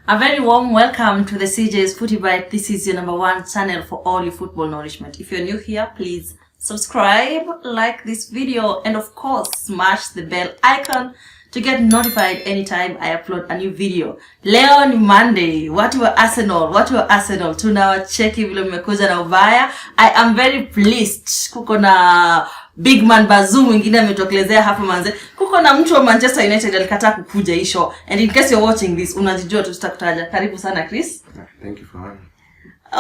A very warm welcome to the CJ's Footy Bite. This is your number one channel for all your football nourishment. If you're new here, please subscribe, like this video, and of course, smash the bell icon to get notified anytime I upload a new video. Leo ni Monday. Watu wa Arsenal. Tunawacheki vile mmekuja na ubaya. I am very pleased. Kuko na Big Man Bazoo mwingine ametokelezea hapa manze. Kuko na mtu wa Manchester United alikataa kukuja hii show. And in case you're watching this, unajijua tutakutaja. Karibu sana Chris. Thank you for having me.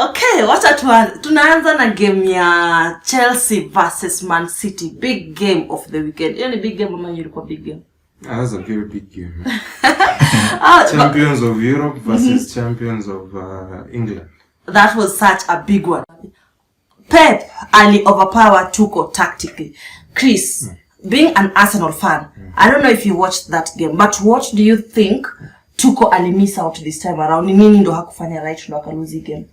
Okay, wacha tunaanza na game ya Chelsea versus Man City. Big game of the weekend. Hiyo ni big game ama ilikuwa big game? That's a very big game. Champions of Europe versus champions of England. That was such a big one. Pep ali overpower Tuchel tactically. Chris, being an Arsenal fan, I don't know if you watched that game, but what do you think Tuchel ali miss out this time around? Ni nini ndo hakufanya right ndo akaluzi game?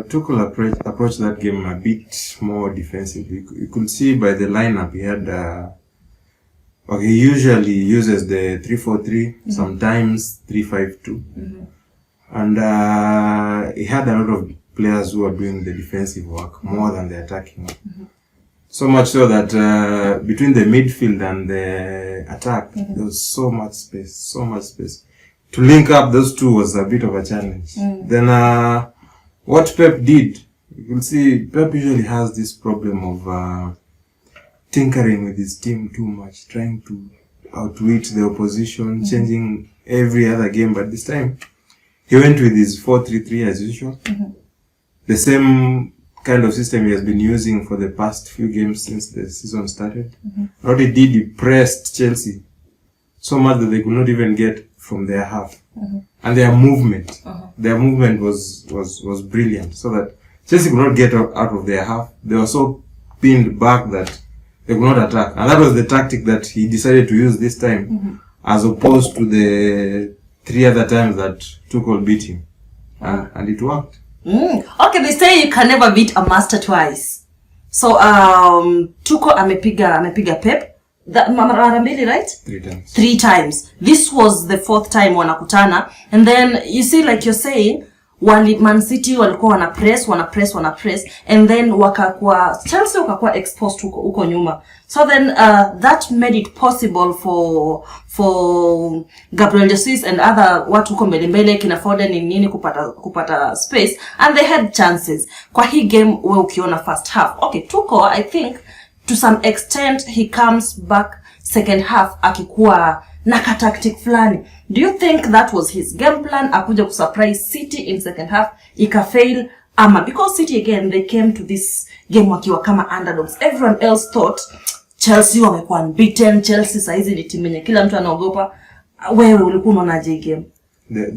Tuchel approached that game a bit more defensive. You could see by the lineup he had he usually uses the 3-4-3, sometimes 3-5-2. And he had a lot of players who are doing the defensive work more than the attacking work. So much so that between the midfield and the attack, there was so much space. To link up those two was a bit of a challenge. Then what Pep did, you can see Pep usually has this problem of tinkering with his team too much, trying to outwit the opposition, changing every other game. But this time, he went with his 4-3-3 as usual. The same kind of system he has been using for the past few games since the season started. What he did, he pressed Chelsea so much that they could not even get from their half. And their movement was brilliant, so that Chelsea could not get out of their half. They were so pinned back that they could not attack. And that was the tactic that he decided to use this time, as opposed to the 3 other times that Tuchel beat him. And it worked. Okay, they say you can never beat a master twice. So, Tuchel amepiga Pep. Mara mbili, right? 3 times. 3 times. This was the 4th time wanakutana. And then, you see, like you're saying, Man City walikuwa wana press. And then Chelsea wakakuwa exposed huko nyuma. So then, that made it possible for Gabriel Jesus and other watu huko mbele kina Foden nini kupata space. And they had chances. Kwa hii game, we ukiona first half. Okay, Tuchel, I think, to some extent, he comes back second half akikuwa naka tactic flani. Do you think that was his game plan? Akuja kusurprise City in second half, ika fail ama? Because City again, they came to this game wakiwa kama underdogs. Everyone else thought Chelsea wamekuwa unbeaten. Chelsea saizi ni timu yenye kila mtu anaogopa. Wewe ulikuwa unaonaje game?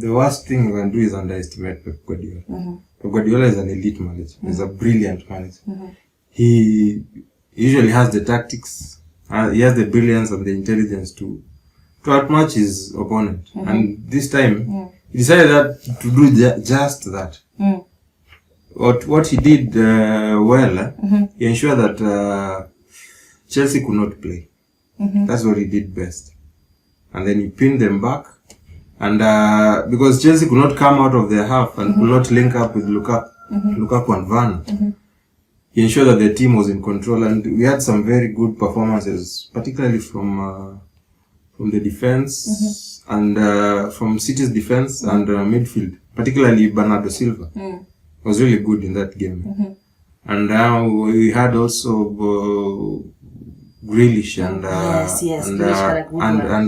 The worst thing you can do is underestimate Pep Guardiola. Pep Guardiola is an elite manager. He's a brilliant manager. He usually has the tactics. He has the brilliance and the intelligence to outmatch his opponent. And this time, he decided to do just that. What he did he ensured that Chelsea could not play. That's what he did best. And then he pinned them back. And because Chelsea could not come out of their half and could not link up with Lukaku and Werner, he ensured that the team was in control. And we had some very good performances, particularly from the defense and from City's defense and midfield, particularly Bernardo Silva was really good in that game. And we had also Grealish and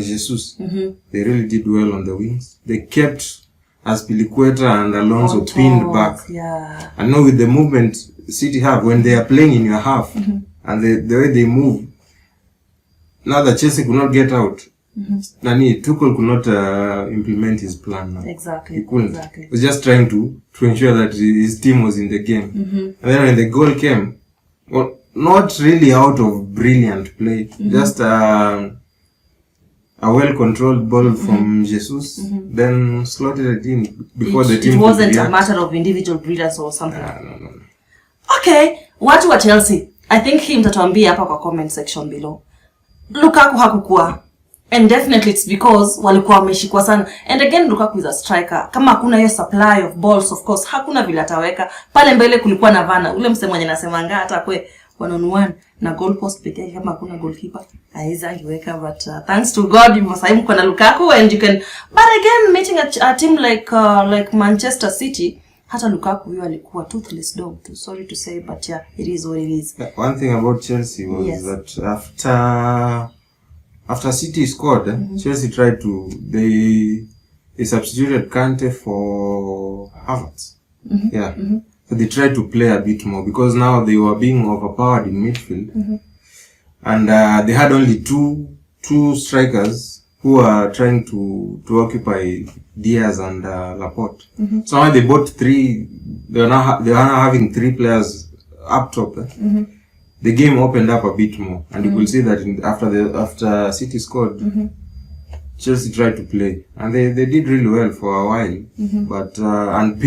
Jesus. They really did well on the wings. They kept Azpilicueta and Alonso pinned back. And now with the movement City have when they are playing in your half and the way they move, now that Chelsea could not get out, Tuchel could not implement his plan now. Exactly. He couldn't. He was just trying to ensure that his team was in the game. And then when the goal came, well, not really out of brilliant play, just a well-controlled ball from Jesus, then slotted it in before the team. It wasn't a matter of individual brilliance or something. No. Okay, watu wa Chelsea, I think hii mtatuambia hapa kwa comment section below. Lukaku hakukuwa. And definitely it's because walikuwa wameshikwa sana. And again Lukaku is a striker. Kama hakuna hiyo supply of balls, of course hakuna vile ataweka. Pale mbele kulikuwa na Vana. Ule msemo mwenye nasemanga hata kwe 1-on-1 na goal post pekee kama hakuna goalkeeper haiza iweka, but thanks to God you must have kuna Lukaku and you can. But again meeting a team like Manchester City, hata Lukaku huyo alikuwa toothless dog too, sorry to say, but yeah, it is what it is. One thing about Chelsea was that after City scored, Chelsea tried to they substituted Kante for Havertz. So they tried to play a bit more because now they were being overpowered in midfield, and they had only two strikers who were trying to occupy Diaz and Laporte. So now they bought three. They are now having three players up top. The game opened up a bit more, and you will see that after City scored, Chelsea tried to play, and they did really well for a while, but and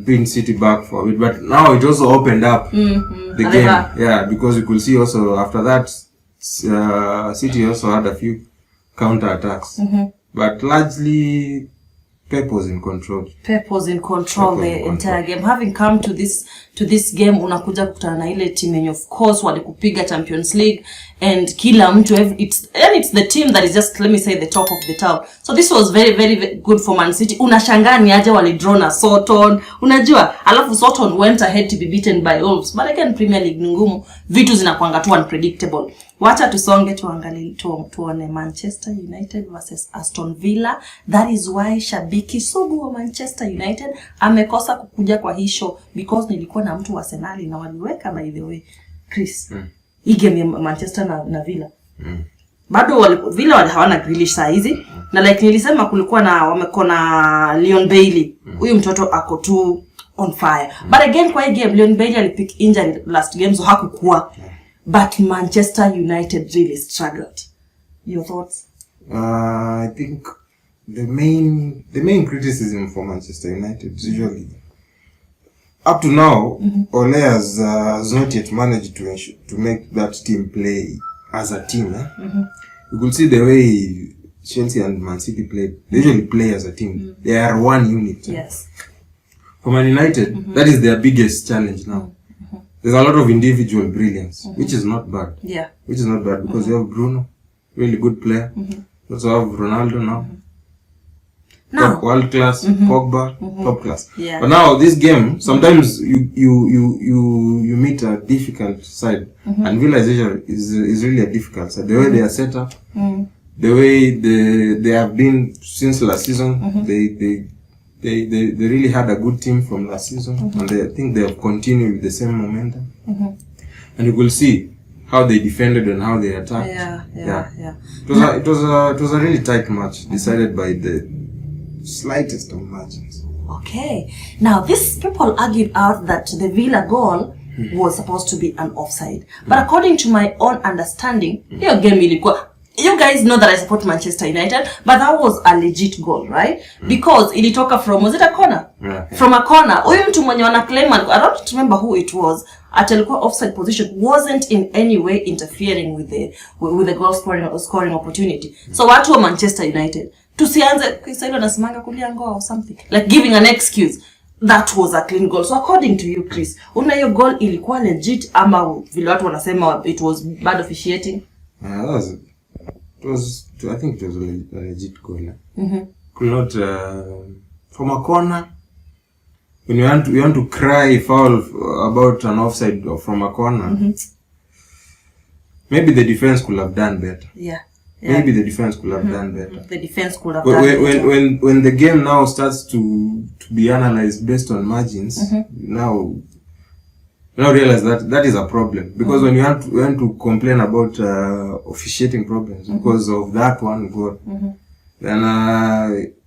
pinned City back for a bit. But now it also opened up the game, because you could see also after that, City also had a few counter attacks, but largely Pep was in control. The entire game. Having come to this game, unakuja kukutana na ile team yenye of course walikupiga Champions League, and kila mtu it's the team that is just, let me say, the top of the town. So this was very, very, very good for Man City. Unashangaa ni aje walidraw na Soton, unajua, alafu Soton went ahead to be beaten by Wolves. But again Premier League ni ngumu, vitu zinakuanga tu unpredictable. Wacha tusonge tuangalie tuone Manchester United versus Aston Villa. That is why shabiki sugu wa Manchester United amekosa kukuja kwa hii show, because nilikuwa na mtu wa Arsenal na waliweka, by the way, Chris. Hii game ya Manchester na Villa. Bado Villa hawana Grealish saa hizi, na like nilisema kulikuwa na wamekona Leon Bailey. Huyu mtoto ako tu on fire. But again kwa hii game Leon Bailey alipick injury last game, so hakukuwa. But Manchester United really struggled. Your thoughts? I think the main criticism for Manchester United is usually, up to now, Ole has not yet managed to make that team play as a team. You could see the way Chelsea and Man City played. They usually play as a team. They are one unit. Yes. For Man United, that is their biggest challenge now. There's a lot of individual brilliance, which is not bad. Yeah. Which is not bad, because you have Bruno, really good player. You also have Ronaldo now. Top world class, Pogba, top class. Yeah. But now this game, sometimes you meet a difficult side, and Villa is really a difficult side. The way they are set up, the way they have been since last season, they really had a good team from last season, and I think they have continued with the same momentum. And you will see how they defended and how they attacked. Yeah. It was a really tight match, decided by the slightest of margins. Okay. Now, these people argued out that the Villa goal was supposed to be an offside. But according to my own understanding, your game ilikuwa, you guys know that I support Manchester United, but that was a legit goal, right? Because ilitoka from, was it a corner? Yeah. From a corner. Huyu mtu mwenye wana claim, I don't remember who it was, atalikuwa offside position, wasn't in any way interfering with the goal scoring opportunity. So watu wa Manchester United, tusianze Kiswahili nasemanga kulia ngoa or something, like giving an excuse. That was a clean goal. So according to you, Chris, una hiyo goal ilikuwa legit ama vile watu wanasema it was bad officiating? I think it was a legit goal. Could not from a corner, when you want to cry foul about an offside from a corner, maybe the defense could have done better. Maybe the defense could have done better. The defense could have done better. When the game now starts to be analyzed based on margins, now realize that is a problem, because when you want to complain about officiating problems because of that one goal, then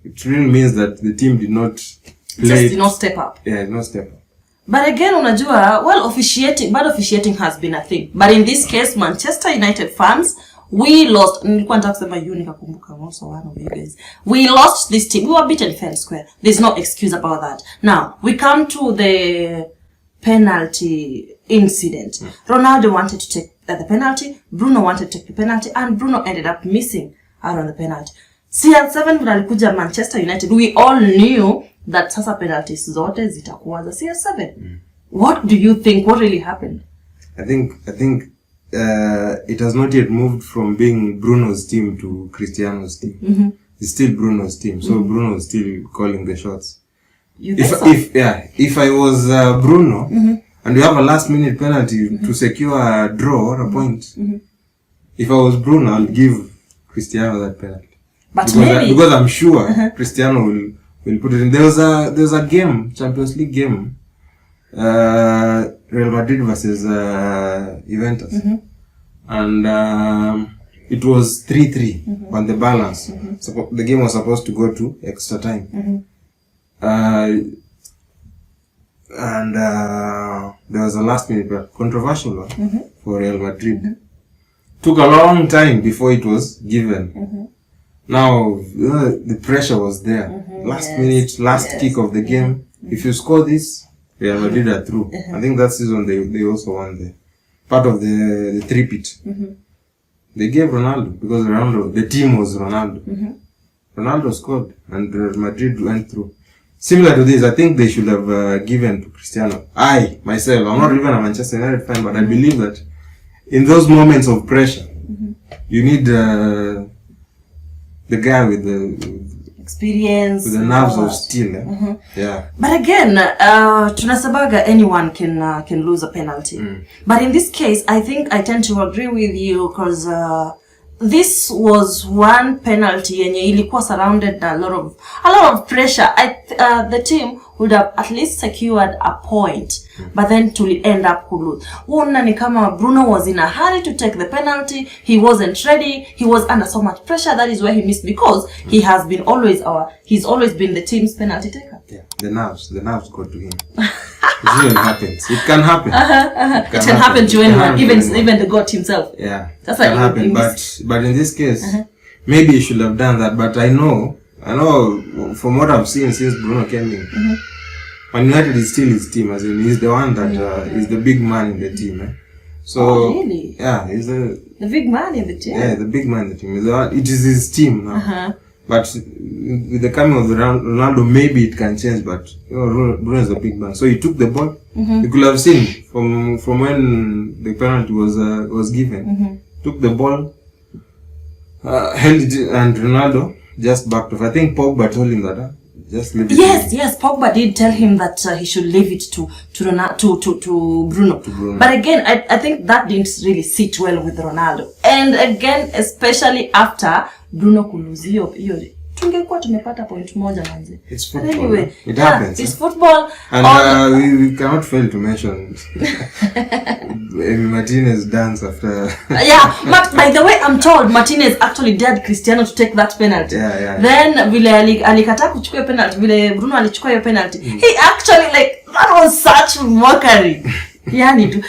it really means that the team did not step up. Yeah, did not step up. But again, unajua, bad officiating has been a thing. But in this case, Manchester United fans, we lost. Nilikuwa nataka kusema you nikakumbuka, also one of you guys. We lost this team. We were beaten fair and square. There's no excuse about that. Now, we come to the penalty incident. Ronaldo wanted to take at the penalty. Bruno wanted to take the penalty, and Bruno ended up missing out on the penalty. CR7 when alikuja Manchester United, we all knew that sasa penalties zote zitakuwa za CR7. What do you think? What really happened? I think it has not yet moved from being Bruno's team to Cristiano's team. It's still Bruno's team, so Bruno is still calling the shots. You think so? If I was Bruno and we have a last minute penalty to secure a draw or a point, if I was Bruno, I'll give Cristiano that penalty. But because I'm sure Cristiano will put it in. There was a game, Champions League game, Real Madrid versus Juventus, and it was 3-3 on the balance. So the game was supposed to go to extra time, and there was a last minute but controversial one for Real Madrid. Took a long time before it was given. Now the pressure was there. Last minute, last kick of the game. If you score this, Real Madrid are through. I think that season they also won the part of the three-peat. They gave Ronaldo because the team was Ronaldo. Ronaldo scored and Real Madrid went through. Similar to this, I think they should have given to Cristiano. I myself, I'm not even a Manchester United fan, but I believe that in those moments of pressure, you need the guy with the experience, with the nerves of steel. Yeah. But again, tunasabaga anyone can lose a penalty. But in this case, I think I tend to agree with you because this was one penalty yenye ilikuwa surrounded a lot of pressure. The team would have at least secured a point, but then to end up lose. Una ni kama Bruno was in a hurry to take the penalty. He wasn't ready. He was under so much pressure. That is why he missed, because he's always been the team's penalty taker. Yeah, the nerves got to him. It really happens. It can happen. It can happen to anyone, even the God himself. Yeah, that's it can happen. But in this case, maybe he should have done that. But I know from what I've seen since Bruno came in, Man United is still his team. As in, he's the one that is the big man in the team. So really? Yeah, he's the big man in the team. Yeah, the big man in the team. It is his team now. But with the coming of Ronaldo, maybe it can change. But Bruno is a big man, so he took the ball. You could have seen from when the penalty was given. Took the ball, held it, and Ronaldo just backed off. I think Pogba told him that just leave it. Yes, Pogba did tell him that he should leave it to Bruno. But again, I think that didn't really sit well with Ronaldo. And again, especially after Bruno kuluzio hiyo, tungekuwa tumepata point moja manze. It's football. Anyway, it happens. It's football. And we cannot fail to mention Martinez dance after. But by the way, I'm told Martinez actually dared Cristiano to take that penalty. Yeah. Then vile alikataa kuchukua penalty, vile Bruno alichukua hiyo penalty, he actually that was such mockery.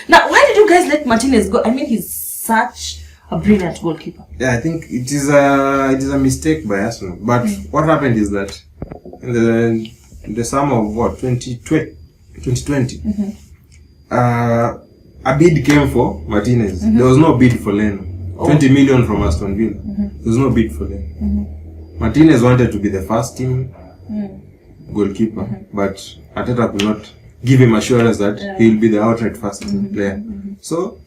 Now, why did you guys let Martinez go? I mean, he's such a brilliant goalkeeper. Yeah, I think it is a mistake by Arsenal. But what happened is that in the summer of 2020, a bid came for Martinez. There was no bid for Leno. 20 million from Aston Villa. There was no bid for Leno. Martinez wanted to be the first team goalkeeper, but Arteta could not give him assurance that he will be the outright first player. So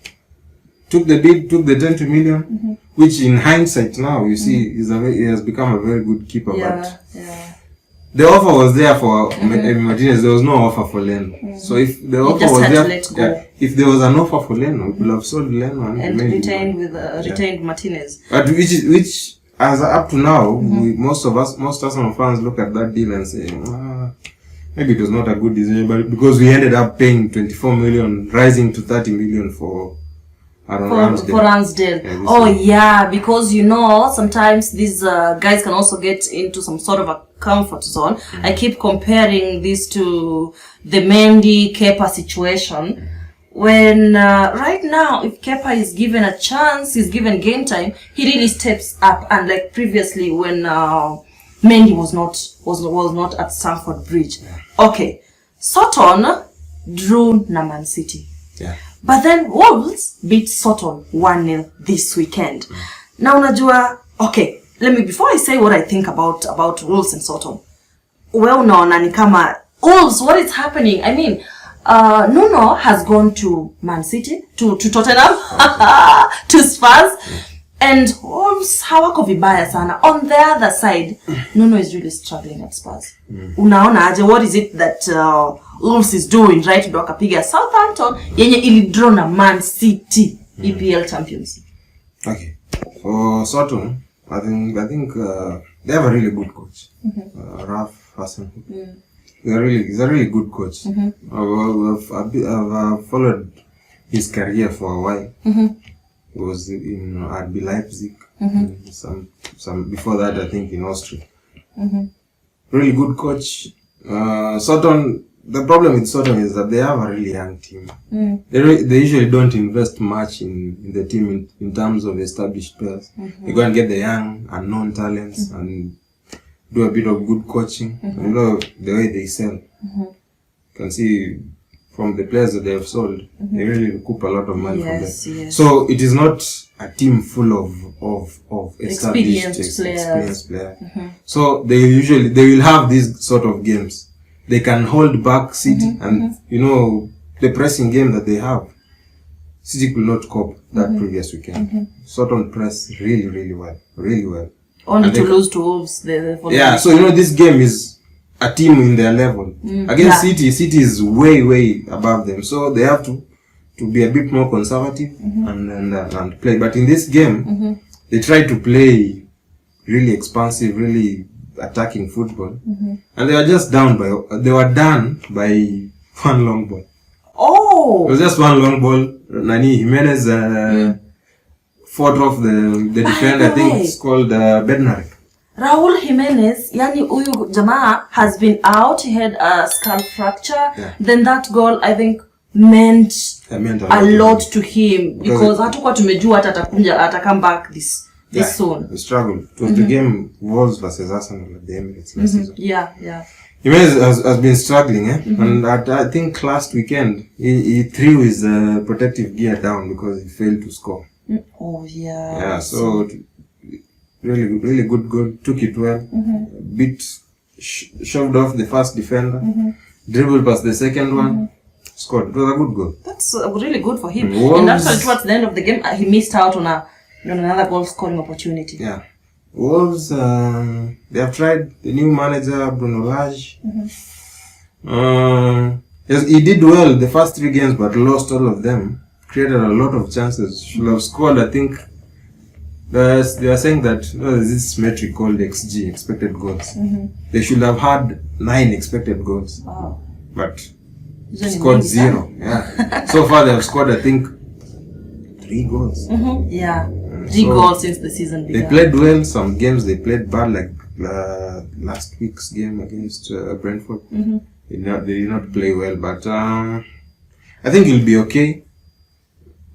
took the bid, took the 20 million, which in hindsight now you see he has become a very good keeper. But the offer was there for Martinez. There was no offer for Leno. So if the offer was there, if there was an offer for Leno, we would have sold Leno and retained Martinez. But which as up to now, most Arsenal fans look at that deal and say, maybe it was not a good decision, but because we ended up paying 24 million, rising to 30 million for Ramsdale. Because sometimes these guys can also get into some sort of a comfort zone. I keep comparing this to the Mendy Kepa situation. When right now, if Kepa is given a chance, he's given game time, he really steps up. And like previously, when Mendy was not at Stamford Bridge. Okay, Soton drew na Man City. But then Wolves beat Soton 1-0 this weekend. Now unajua, okay, before I say what I think about Wolves and Soton. Well, unaona ni kama Wolves, what is happening? I mean, Nuno has gone to Man City, to Tottenham, to Spurs, and Wolves hawako vibaya sana. On the other side, Nuno is really struggling at Spurs. Unaona aje, what is it that Wolves is doing, right? Ndo akapiga Southampton yenye ilidraw na Man City, EPL champions. Okay. For Soton, I think they have a really good coach. Ralph Hassan. He's a really good coach. I've followed his career for a while. He was in RB Leipzig. Some before that, I think in Austria. Really good coach. Soton. The problem with Soton is that they have a really young team. They usually don't invest much in the team in terms of established players. They go and get the young, unknown talents and do a bit of good coaching. You know, the way they sell. You can see from the players that they have sold, they really recoup a lot of money from them. Yes. So it is not a team full of established experienced players. So they will have these sort of games. They can hold back City and, you know, the pressing game that they have, City could not cope that previous weekend. Soton press really well. Only to lose to Wolves. Yeah, so, you know, this game is a team in their level. Against City is way above them. So they have to be a bit more conservative and play. But in this game, they try to play really expansive, really attacking football, and they were done by one long ball. Oh, it was just one long ball. Nani Jimenez fought off the defender. I think it's called Bednarek. Raul Jimenez, yani uyu jamaa has been out. He had a skull fracture. Then that goal, I think, meant a lot to him because hatakuwa tumejua hata atakuja come back this soon. The struggle. It was the game Wolves versus Arsenal at the Emirates last season. Yeah. Jimenez has been struggling, and I think last weekend he threw his protective gear down because he failed to score. Oh yeah. Yeah, so really good goal. Took it well. Shoved off the first defender. Dribbled past the second one. Scored. It was a good goal. That's really good for him. And actually towards the end of the game, he missed out on another goal scoring opportunity. Yeah. Wolves, they have tried the new manager, Bruno Lage. Yes, he did well the first 3 games, but lost all of them. Created a lot of chances. Should have scored, I think. They are saying that there's this metric called XG, expected goals. They should have had 9 expected goals. Wow. But scored 0. Yeah. So far they have scored, I think, 3 goals. Yeah. 3 goals since the season began. They played well. Some games they played bad, like last week's game against Brentford. They did not play well, but I think he'll be okay.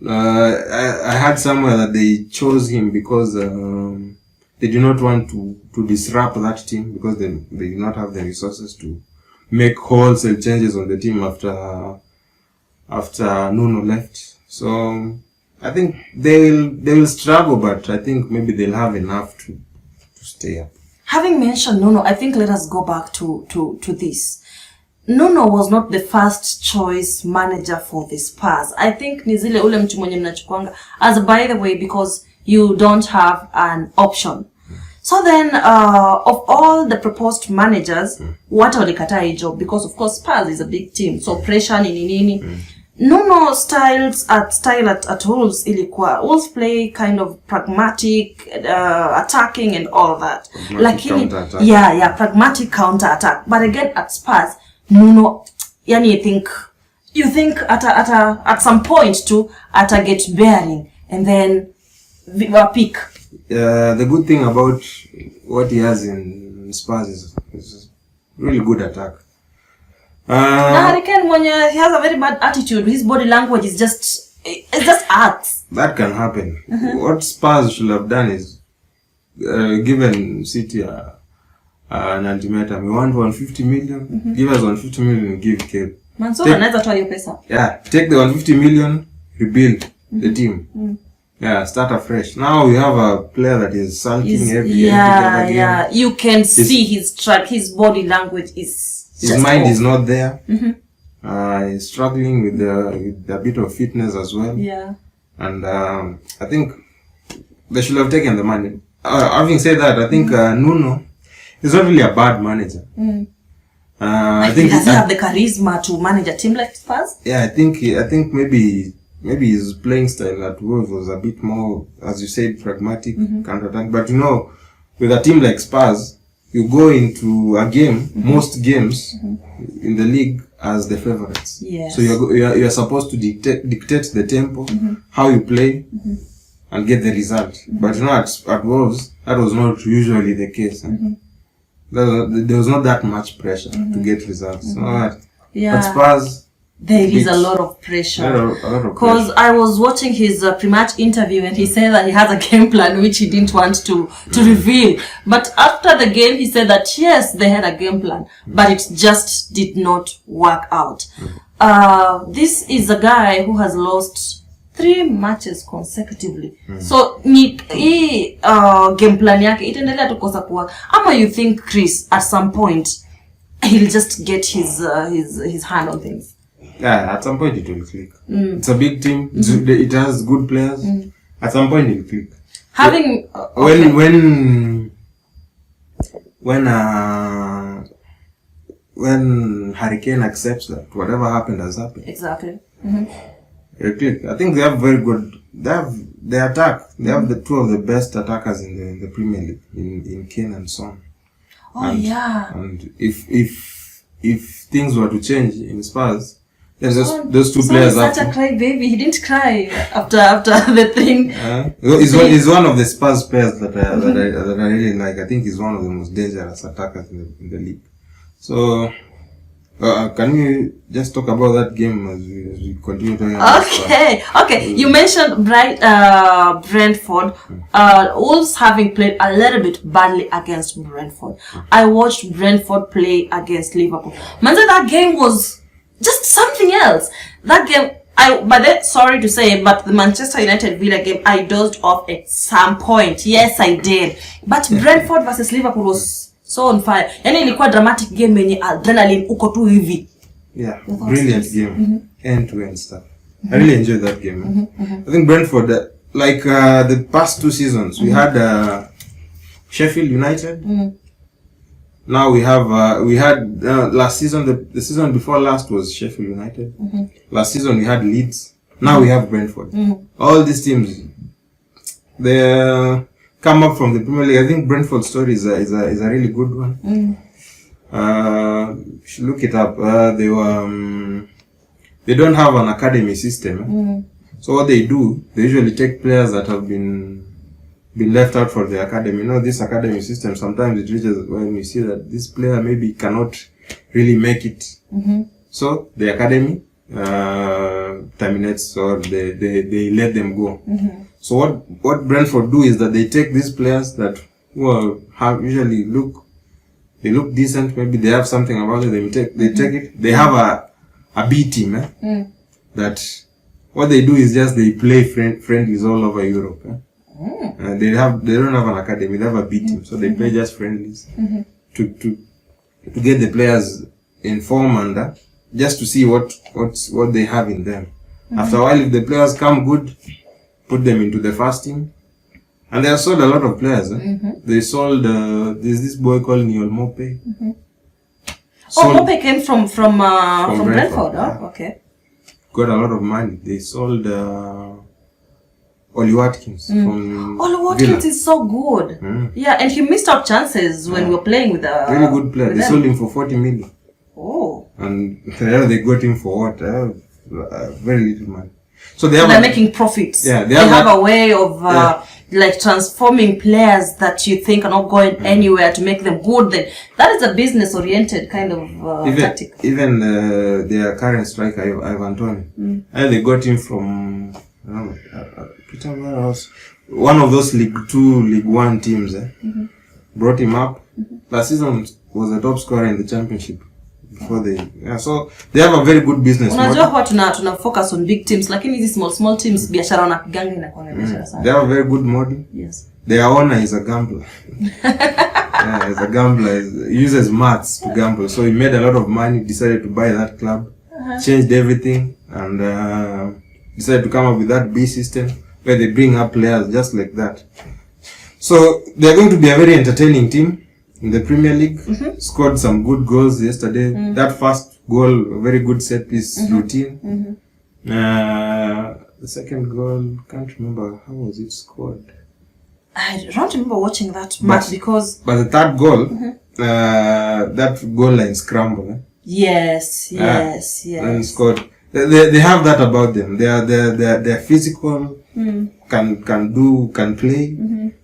I heard somewhere that they chose him because they do not want to disrupt that team because they do not have the resources to make wholesale changes on the team after Nuno left. So I think they will struggle, but I think maybe they'll have enough to stay up. Having mentioned Nuno, I think let us go back to this. Nuno was not the first choice manager for the Spurs. I think ni zile ule mtu mwenye mnachukuanga as by the way because you don't have an option. So then of all the proposed managers, what walikataa hii job because of course Spurs is a big team. So pressure nini. Nuno style at Wolves ilikuwa Wolves play kind of pragmatic attacking and all that. Lakini pragmatic counter attack. But again at Spurs Nuno, yani you think at some point too get bearing and then peak. The good thing about what he has in Spurs is really good attack. Hurricane when he has a very bad attitude, his body language is just arts. That can happen. What Spurs should have done is given City an ultimatum. We want 150 million. Give us 150 million and give Cape. Mansour anaweza toa hiyo pesa. Yeah, take the 150 million, rebuild the team. Yeah, start afresh. Now we have a player that is sulking every other game. Yeah. You can see his body language is His just mind off. is not there. He's struggling with a bit of fitness as well. Yeah. And I think they should have taken the money. Having said that, I think Nuno is not really a bad manager. I think he doesn't have the charisma to manage a team like Spurs. Yeah, I think maybe his playing style at Wolves was a bit more, as you said, pragmatic, counter-attack. But you know, with a team like Spurs, you go into a game, most games in the league, as the favorites. Yes. So you're supposed to dictate the tempo, how you play, and get the result. But you know, at Wolves, that was not usually the case. There was not that much pressure to get results. But Spurs, there is a lot of pressure. Because I was watching his pre-match interview and he said that he has a game plan which he didn't want to reveal. But after the game, he said that yes, they had a game plan, but it just did not work out. This is a guy who has lost 3 matches consecutively. So hii game plan yake itaendelea tu kosa kuwa, ama you think Chris at some point he'll just get his hand on things? Yeah, at some point it will click. It's a big team. It has good players. At some point it will click. Having when Harry Kane accepts that whatever happened has happened. Exactly. It'll click. I think they have very good. They have the attack. They have the 2 of the best attackers in the Premier League in Kane and Son. And if things were to change in Spurs, there's just those 2 players. Such a cry baby. He didn't cry after the thing. He's one of the Spurs players that I really like. I think he's one of the most dangerous attackers in the league. So, can we just talk about that game as we continue talking about Okay. You mentioned Brentford. Wolves having played a little bit badly against Brentford. I watched Brentford play against Liverpool. Man, that game was just something else. That game, sorry to say, but the Manchester United Villa game, I dozed off at some point. Yes, I did. But Brentford versus Liverpool was so on fire. Yani ilikuwa dramatic game yenye adrenaline uko tu hivi. Yeah, brilliant game. End-to-end stuff. I really enjoyed that game. I think Brentford, the past 2 seasons, we had Sheffield United. Now we had last season, the season before last was Sheffield United. Last season we had Leeds. Now we have Brentford. All these teams, they come up from the Premier League. I think Brentford's story is a really good one. You should look it up. They don't have an academy system. So what they do, they usually take players that have been left out for the academy. You know, this academy system, sometimes it reaches when you see that this player maybe cannot really make it. So the academy terminates, or they let them go. So what Brentford do is that they take these players that usually look decent, maybe they have something about it, they take it. They have a B team, that what they do is just they play friendlies all over Europe. They don't have an academy, they have a B team, so they play just friendlies to get the players in form and just to see what they have in them. After a while, if the players come good, put them into the first team. And they have sold a lot of players. They sold there's this boy called Neil Mope. Mope came from Brentford. Yeah. Okay. Got a lot of money. They sold Ollie Watkins from Ollie Watkins Villa. is so good. Yeah, and he missed out chances when we were playing with a really good player. They sold him for 40 million. Oh. And they got him for what? Very little money. So they're making profits. Yeah, they have a way of transforming players that you think are not going anywhere to make them good. Then that is a business-oriented kind of tactic. Even their current striker, Ivan Toney, and they got him from Peterborough House, one of those League 2, League 1 teams. Brought him up. Last season was the top scorer in the championship. before they. Yeah, so they have a very good business Unajua huwa tuna focus on big teams, lakini hizi small teams biashara wanapiganga inakuwa biashara sana. They have a very good model. Yes. Their owner is a gambler. Yeah, he's a gambler. He uses maths to gamble. So he made a lot of money, decided to buy that club, changed everything, and decided to come up with that B system where they bring up players just like that. So they're going to be a very entertaining team in the Premier League. Scored some good goals yesterday. That first goal, a very good set piece routine. The second goal, can't remember how was it scored. I don't remember watching that match because. But the third goal, that goal line scramble. Yes. And scored. They have that about them. They are physical. Can play.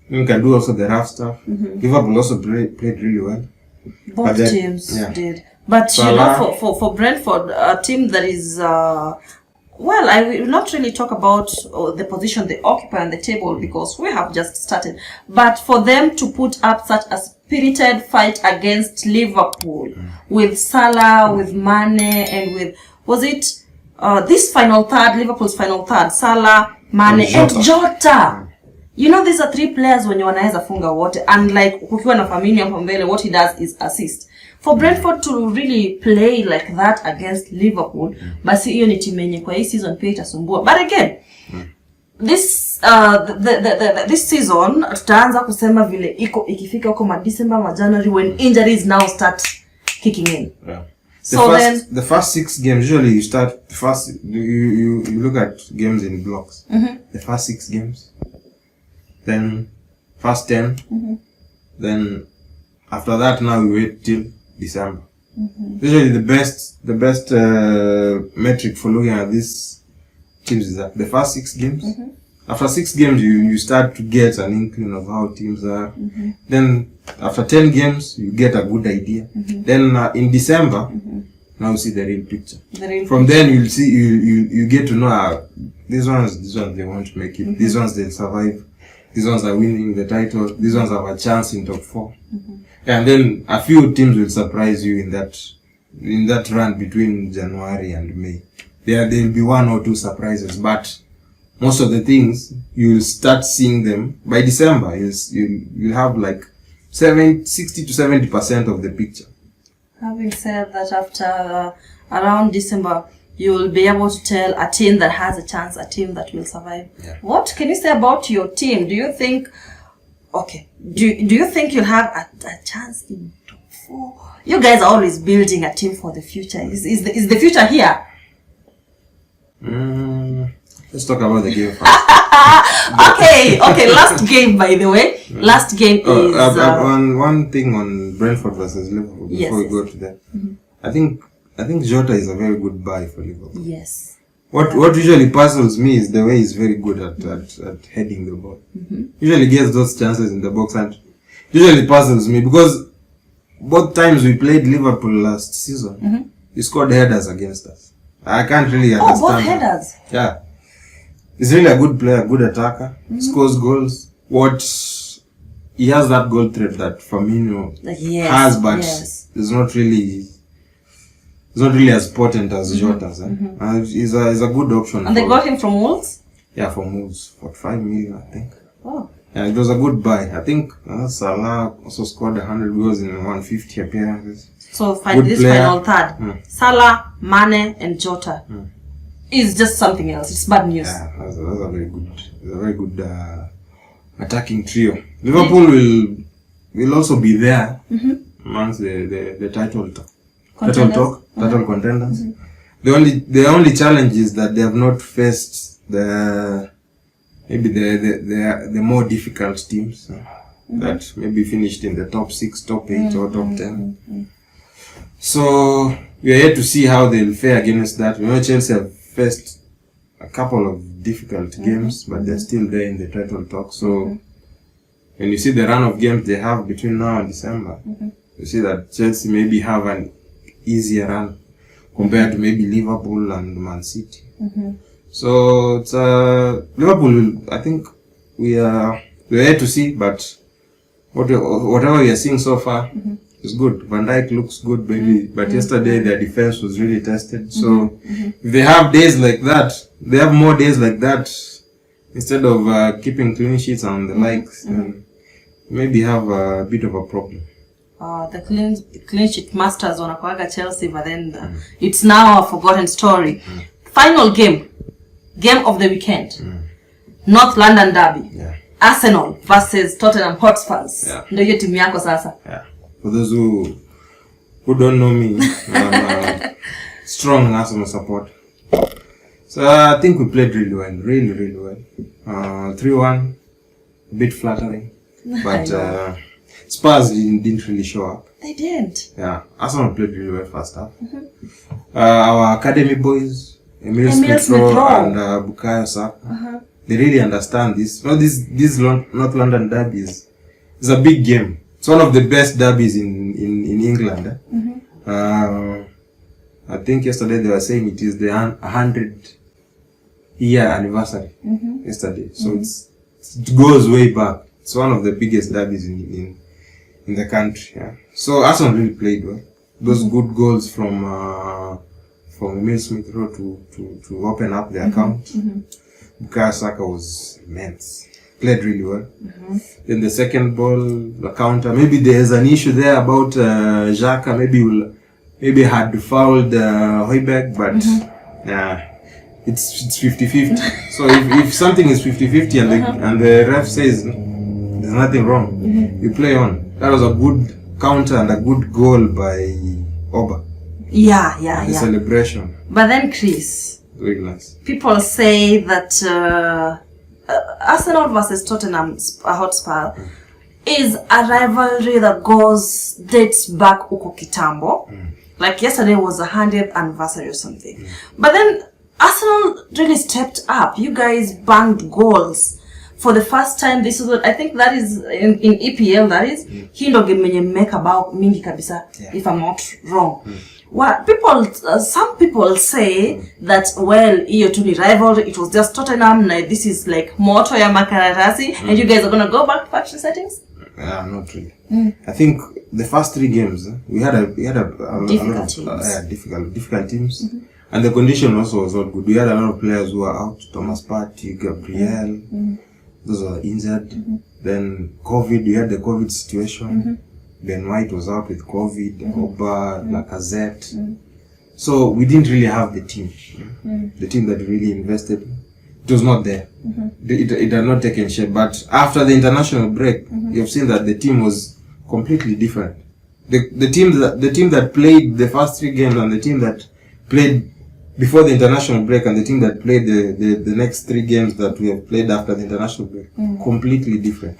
Can do also the rough stuff. Liverpool also played really well. Both teams did. But Salah, for Brentford, a team that is well, I will not really talk about the position they occupy on the table because we have just started. But for them to put up such a spirited fight against Liverpool with Salah, with Mane, and with this final third, Liverpool's final third, Salah, Mane, and Jota. You know, these are 3 players when you wanaweza funga wote, and like kukiwa na Firmino hapo mbele, what he does is assist. For Brentford to really play like that against Liverpool, basi hiyo ni timu yenye kwa hii season pia itasumbua. But again, this this season tutaanza kusema vile ikifika huko December, January, when injuries now start kicking in. Yeah. The first 6 games, usually you start you look at games in blocks. The first 6 games, then first 10, then after that now we wait till December. Usually the best metric for looking at these teams is that the first 6 games. After 6 games you start to get an inkling of how teams are. Then after 10 games you get a good idea. Then in December now you see the real picture. From then you'll see you get to know these ones they won't make it. These ones they'll survive. These ones are winning the title. These ones have a chance in top 4. And then a few teams will surprise you in that run between January and May. There'll be 1 or 2 surprises, but most of the things you'll start seeing them by December. You'll have like 60 to 70% of the picture. Having said that, after around December, you will be able to tell a team that has a chance, a team that will survive. Yeah. What can you say about your team? Do you think? Okay. Do you think you'll have a chance in top 4? You guys are always building a team for the future. Is the future here? Let's talk about the game first. Okay. Last game, by the way. Last game is... one thing on Brentford versus Liverpool before we go to that. I think Jota is a very good buy for Liverpool. Yes. What usually puzzles me is the way he's very good at heading the ball. Usually gets those chances in the box, and usually puzzles me because both times we played Liverpool last season, he scored headers against us. I can't really understand. Both headers? Yeah. He's really a good player, good attacker, scores goals. He has that goal threat that Firmino has, but it's not really as potent as Jota's. He's a good option. And they got him from Wolves? Yeah, from Wolves. 45 million, I think. Oh. Yeah, it was a good buy. I think Salah also scored 100 goals in 150 appearances. So this final third, Salah, Mane, and Jota is just something else. It's bad news. Yeah, that's a very good attacking trio. Liverpool will also be there amongst the title contenders. The only challenge is that they have not faced the more difficult teams that maybe finished in the top 6, top 8, or top 10. So we are yet to see how they'll fare against that. We know Chelsea have faced a couple of difficult games, but they're still there in the title talk. So when you see the run of games they have between now and December, you see that Chelsea maybe have an easier run compared to maybe Liverpool and Man City. So it's Liverpool. I think we are yet to see, but whatever we are seeing so far, It's good. Van Dijk looks good, maybe, but yesterday their defense was really tested. So if they have days like that, they have more days like that instead of keeping clean sheets and the likes, then maybe have a bit of a problem. The clean sheet masters wanakuaga Chelsea, but then it's now a forgotten story. Final game of the weekend. North London derby. Yeah. Arsenal versus Tottenham Hotspurs. Yeah. Ndio hiyo timu yako sasa. Yeah. For those who don't know me, I'm a strong Arsenal supporter. So I think we played really well, really well. 3-1, a bit flattering, but Spurs didn't really show up. They didn't. Yeah, Arsenal played really well first half. Our academy boys, Emil Smith-Rowe and Bukayo Saka, they really understand this. You know, this North London derby is a big game. It's one of the best derbies in England. I think yesterday they were saying it is the 100-year anniversary. Yesterday, so it goes way back. It's one of the biggest derbies in the country. Yeah. So Arsenal really played well. Those good goals from Emil Smith-Rowe to open up the account. Bukayo Saka was immense. Played really well. Then the second ball, the counter. Maybe there's an issue there about Xhaka. Maybe had fouled Højbjerg, but it's 50-50. So if something is 50-50 and the ref says there's nothing wrong, you play on. That was a good counter and a good goal by Oba. Yeah. The celebration. But then, Chris, Really nice. People say that Arsenal versus Tottenham Hotspur is a rivalry that dates back uko kitambo. Like yesterday was a 100th anniversary or something. But then Arsenal really stepped up. You guys banged goals for the first time this season. I think that is in EPL, that is. Hii ndo game yenye mmeka bao mingi kabisa, if I'm not wrong. What some people say that, well, hiyo tu ni rivalry, it was just Tottenham, this is like moto ya makaratasi, and you guys are going to go back to factory settings? Not really. I think the first 3 games we had a difficult teams, and the condition also was not good. We had a lot of players who were out. Thomas Partey, Gabriel, those are injured. Then COVID, we had the COVID situation. Ben White was out with COVID, Oba, Lacazette. So we didn't really have the team. The team that really invested, it was not there. It had not taken shape. But after the international break, you have seen that the team was completely different. The team that played the first 3 games and the team that played before the international break and the team that played the next 3 games that we have played after the international break, completely different.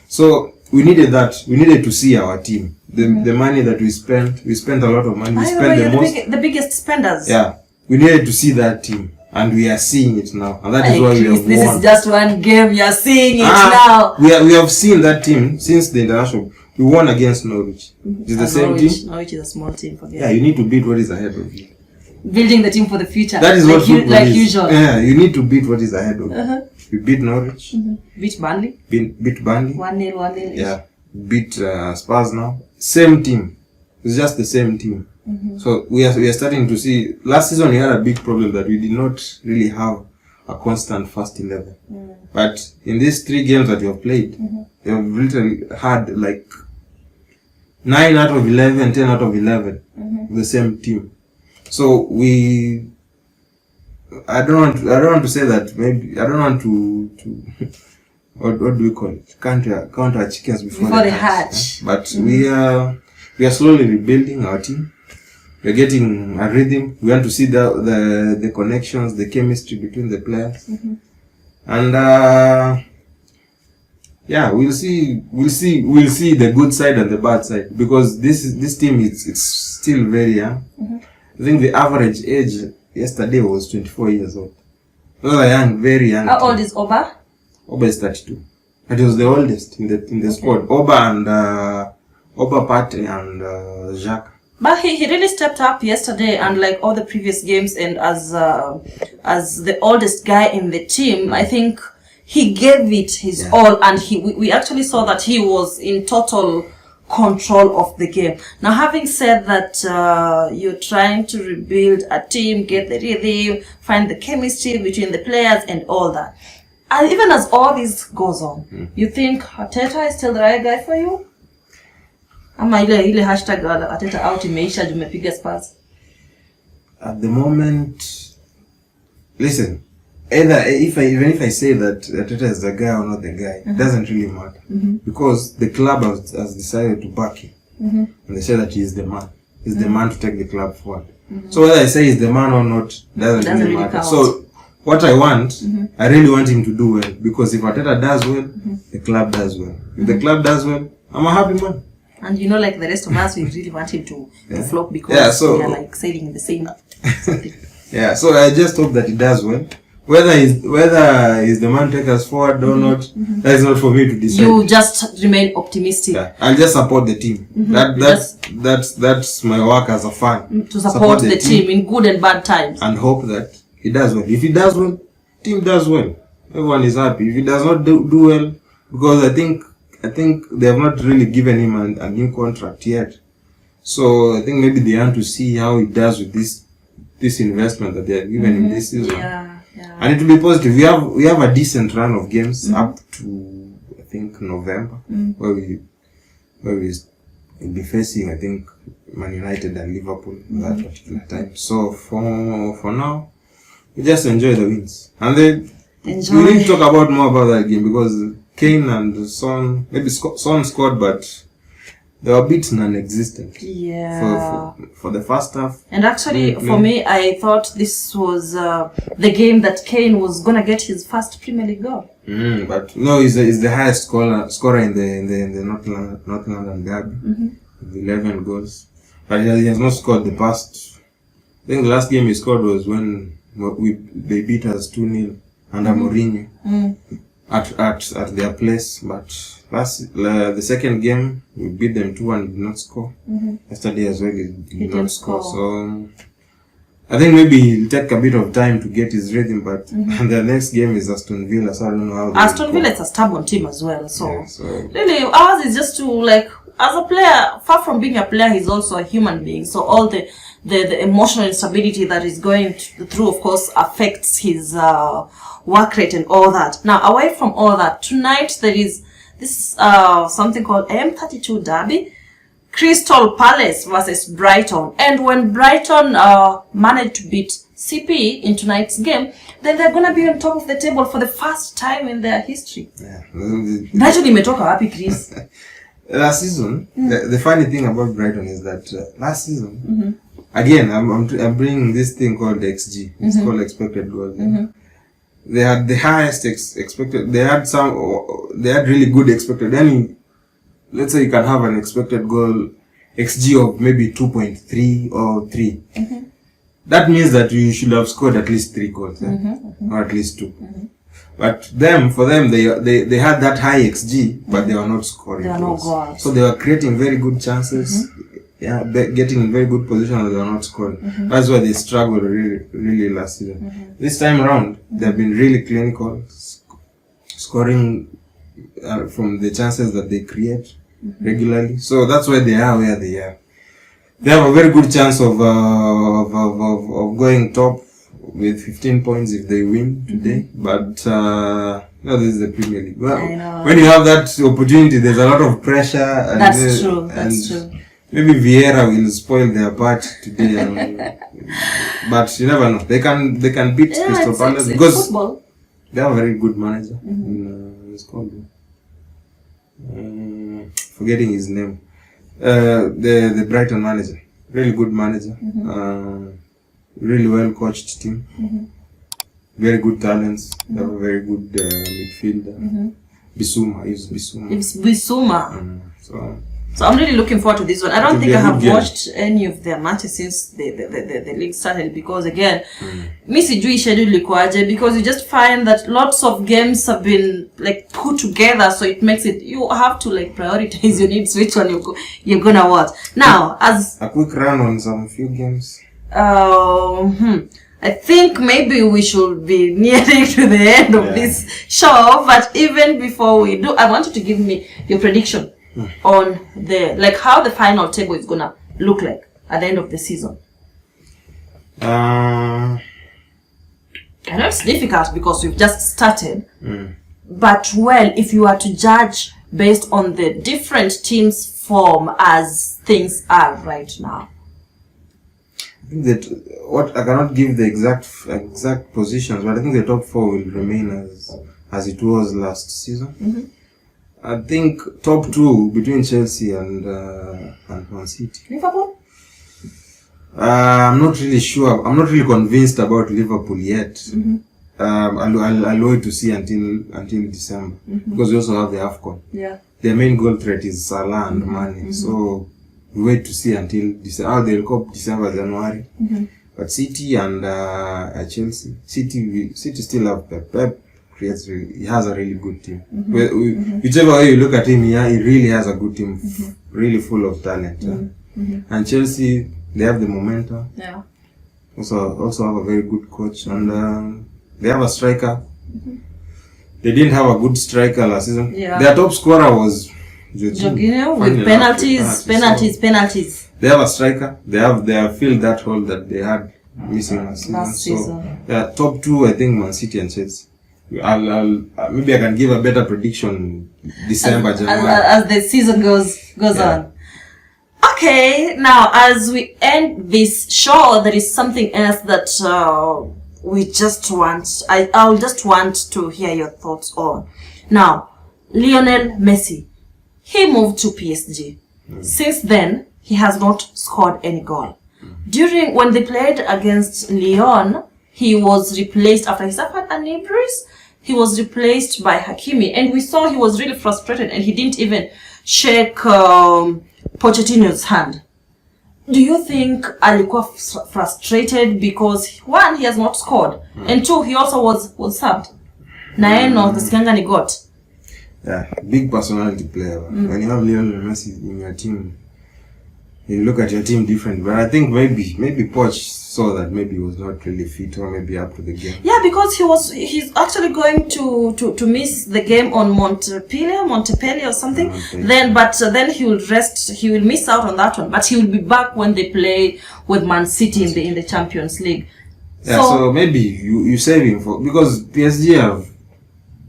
So we needed that. We needed to see our team. The money that we spent a lot of money. We spent the biggest spenders. Yeah, we needed to see that team, and we are seeing it now, and that is why we have won. This is just one game. You are seeing it now. We have seen that team since the international. We won against Norwich. It's the same team. Norwich is a small team. Yeah, you need to beat what is ahead of you. Building the team for the future. That is what football is. Usual. Yeah, you need to beat what is ahead of you. We beat Norwich. Beat Burnley. Beat Burnley. 1-0. Yeah. Beat Spurs now. Same team. It's just the same team. So we are starting to see. Last season we had a big problem that we did not really have a constant first 11. But in these 3 games that we have played, we have literally had like 9 out of 11, 10 out of 11, the same team. So I don't want to say that, maybe I don't want to what do we call it? Count our chickens before they hatch. But we are slowly rebuilding our team. We are getting a rhythm. We want to see the connections, the chemistry between the players, and we'll see the good side and the bad side, because this team it's still very young. I think the average age yesterday was 24 years old. Those are young, very young. How old is Oba? Oba is 32. But he was the oldest in the squad. Oba Partey and Xhaka. But he really stepped up yesterday, and like all the previous games, and as the oldest guy in the team, I think he gave it his all, and we actually saw that he was in total control of the game. Now, having said that, you're trying to rebuild a team, get the rhythm, find the chemistry between the players and all that. And even as all this goes on, you think Arteta is still the right guy for you? Ama ile hashtag Arteta out imeisha jumepiga Spurs? At the moment, listen, even if I say that Arteta is the guy or not the guy, it doesn't really matter. Because the club has decided to back him. And they say that he is the man. He's the man to take the club forward. So whether I say he's the man or not, doesn't really matter. Count. So what I want, I really want him to do well. Because if Arteta does well, the club does well. If the club does well, I'm a happy man. And you know, like the rest of us, we really want him to flop because we are like sailing in the same thing. Yeah, so I just hope that he does well. Whether he's the man to take us forward or not, that is not for me to decide. You just remain optimistic. Yeah, I'll just support the team. That's my work as a fan. To support the team in good and bad times. And hope that he does well. If he does well, team does well. Everyone is happy. If he does not do well, because I think they have not really given him a new contract yet. So I think maybe they want to see how he does with this investment that they have given him this season. Yeah. And it will be positive. We have a decent run of games up to I think November, where we will be facing I think Man United and Liverpool at that particular time. So for now, we just enjoy the wins, and then we need to talk about more about that game because Kane and Son, maybe Son scored, but they were a bit non-existent. Yeah. For the first half. And actually, for me, I thought this was the game that Kane was gonna get his first Premier League goal. But no, he's the highest scorer in the North London derby, with 11 goals. But he has not scored the past. I think the last game he scored was when they beat us 2-0 under Mourinho. At their place, but the second game we beat them 2-1, did not score. Yesterday as well, he did not score. So I think maybe he'll take a bit of time to get his rhythm, but the next game is Aston Villa, so I don't know how. Aston Villa is a stubborn team as well, so really ours is just to like, as a player, far from being a player, he's also a human being. So all the emotional instability that is going through, of course, affects his work rate and all that. Now, away from all that, tonight there is this something called M32 Derby, Crystal Palace versus Brighton. And when Brighton managed to beat CP in tonight's game, then they're gonna be on top of the table for the first time in their history. Yeah. Brighton imetoka wapi, Chris? Last season, the funny thing about Brighton is that last season, again, I'm bringing this thing called XG. It's called expected goals. They had the highest expected. They had really good expected. Then, let's say you can have an expected goal XG of maybe 2.3 or 3. That means that you should have scored at least 3 goals, or at least 2. But for them, they had that high XG, but they were not scoring goals. So they were creating very good chances, getting in very good position, and they were not scoring. That's why they struggled really last season. This time around, they've been really clinical, scoring from the chances that they create regularly. So that's why they are where they are. They have a very good chance of going top with 15 points if they win today. But no, this is the Premier League. Well, when you have that opportunity, there's a lot of pressure. And That's true. Maybe Vieira will spoil their part today. But you never know. They can beat Crystal Palace because football. They have a very good manager. It's called forgetting his name. The Brighton manager, really good manager. Really well coached team. Very good talents. They have a very good midfielder. Bissouma. It's Bissouma. So I'm really looking forward to this one. I don't think I have watched any of their matches since the league started because again, mi sijui schedule likuaje because you just find that lots of games have been like put together, so it makes it, you have to like prioritize your needs, which one you're gonna watch. Now, as a quick run on some few games. I think maybe we should be nearing to the end of this show, but even before we do, I want you to give me your prediction. on the, like, how the final table is gonna look like at the end of the season? I know it's difficult because we've just started, but well, if you are to judge based on the different teams' form as things are right now. I think that what I cannot give the exact positions, but I think the top 4 will remain as it was last season. I think top 2 between Chelsea and Man City. Liverpool? I'm not really sure. I'm not really convinced about Liverpool yet. I'll wait to see until December because we also have the AFCON. Yeah. Their main goal threat is Salah and Mane. So we wait to see until December. They'll come December, January. But City and Chelsea, City still have Pep. He has a really good team. Whichever way you look at him, he really has a good team, really full of talent. And Chelsea, they have the momentum. Yeah. Also have a very good coach, and they have a striker. They didn't have a good striker last season. Yeah. Their top scorer was Jorginho with penalties. They have a striker. They have filled that hole that they had missing last season. So yeah, top 2 I think Man City and Chelsea. I'll maybe I can give a better prediction December, January. As the season goes on. Okay, now as we end this show, there is something else that we just want. I'll just want to hear your thoughts on. Now, Lionel Messi, he moved to PSG. Since then, he has not scored any goal. When they played against Lyon, he was replaced after he suffered an injury. He was replaced by Hakimi, and we saw he was really frustrated, and he didn't even shake Pochettino's hand. Do you think alikuwa frustrated because 1, he has not scored, and 2, he also was subbed? Naeno the Skangani got. Yeah, big personality player. When you have Lionel Messi in your team, you look at your team different. But I think maybe Poch saw that maybe he was not really fit or maybe up to the game. Yeah, because he's actually going to miss the game on Montpellier or something. Then he will rest. He will miss out on that one, but he will be back when they play with Man City in the Champions League. Yeah, so maybe you save him because PSG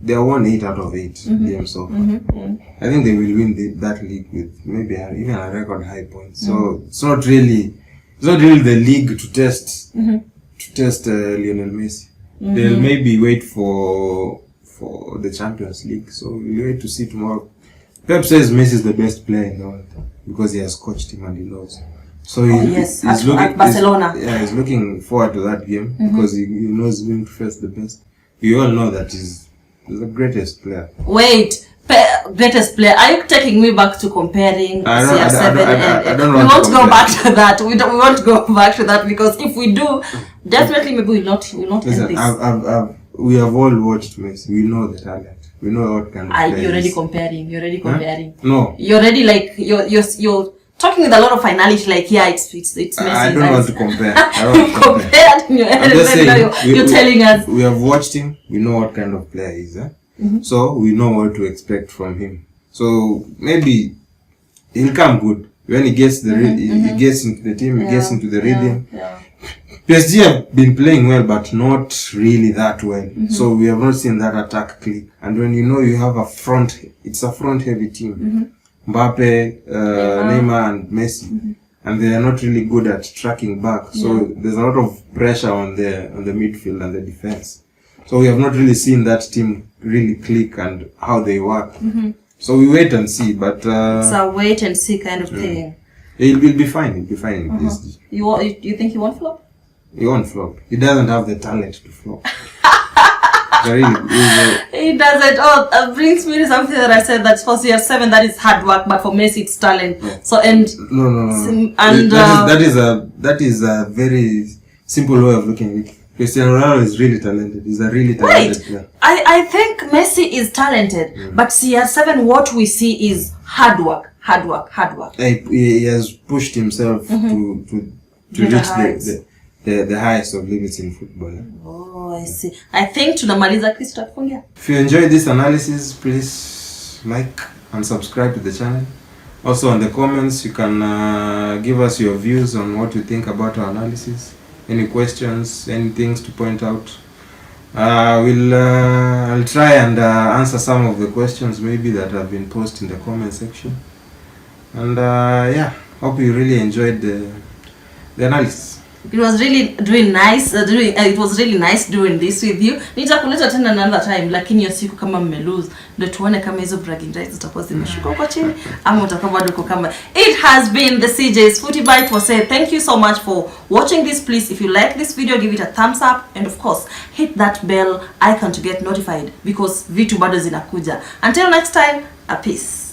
they won 8 out of 8 games so far. I think they will win that league with maybe even a record high point. So it's not really the league to test Lionel Messi. They'll maybe wait for the Champions League. So we'll wait to see tomorrow. Pep says Messi is the best player in the world because he has coached him and he knows. So he's looking at Barcelona. He's looking forward to that game because he knows he's going to face the best. We all know that he's the greatest player. Wait, greatest player? Are you taking me back to comparing CR7 and we won't go back to that. We won't go back to that because if we do, definitely maybe we'll not Listen, end this. We have all watched Messi. We know the talent. We know what kind of player. You're already comparing. No. You're already like you're talking with a lot of finality. Like it's Messi. I don't want to compare. Compared in your head, I'm just saying, you're telling us. We have watched him. We know what kind of player he is. So we know what to expect from him. So maybe he'll come good when he gets he gets into the team. He gets into the rhythm. PSG have been playing well, but not really that well. So we have not seen that attack click. And when you know you have it's a front heavy team. Mbappe, Neymar and Messi. And they are not really good at tracking back. So there's a lot of pressure on the midfield and the defense. So we have not really seen that team really click and how they work. So we wait and see, but it's a wait and see kind of thing. He'll be fine. He'll be fine in PSG. You think he won't flop? He won't flop. He doesn't have the talent to flop. He doesn't. Brings me to something that I said that for CR7 that is hard work, but for Messi it's talent. Yeah. So no. And that is a very simple way of looking at it. Cristiano Ronaldo is really talented. He's a really talented player. I think Messi is talented, but CR7 what we see is hard work. He has pushed himself to reach the highest of limits in football. Oh, I see. I think tunamaliza Kristo tufungia. If you enjoyed this analysis, please like, and subscribe to the channel. Also on the comments, you can give us your views on what you think about our analysis. Any questions, any things to point out. I'll try and answer some of the questions maybe that have been posted in the comment section. And yeah, hope you really enjoyed the analysis. It was really nice it was really nice doing this with you. Nitakuleta tena another time, lakini hiyo siku kama lose ndio tuone kama hizo bragging rights zitakuwa zimeshuka kwa chini ama utakuwa bado uko kama. It has been the CJ's Footy Bite for say thank you so much for watching this. Please, if you like this video, give it a thumbs up and of course hit that bell icon to get notified because vitu bado zinakuja. Until next time, a peace.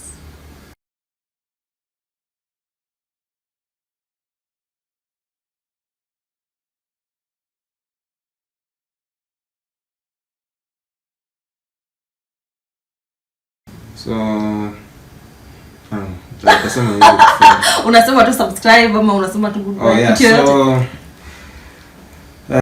So unasema tu subscribe ama unasema tu goodbye? Oh yeah, so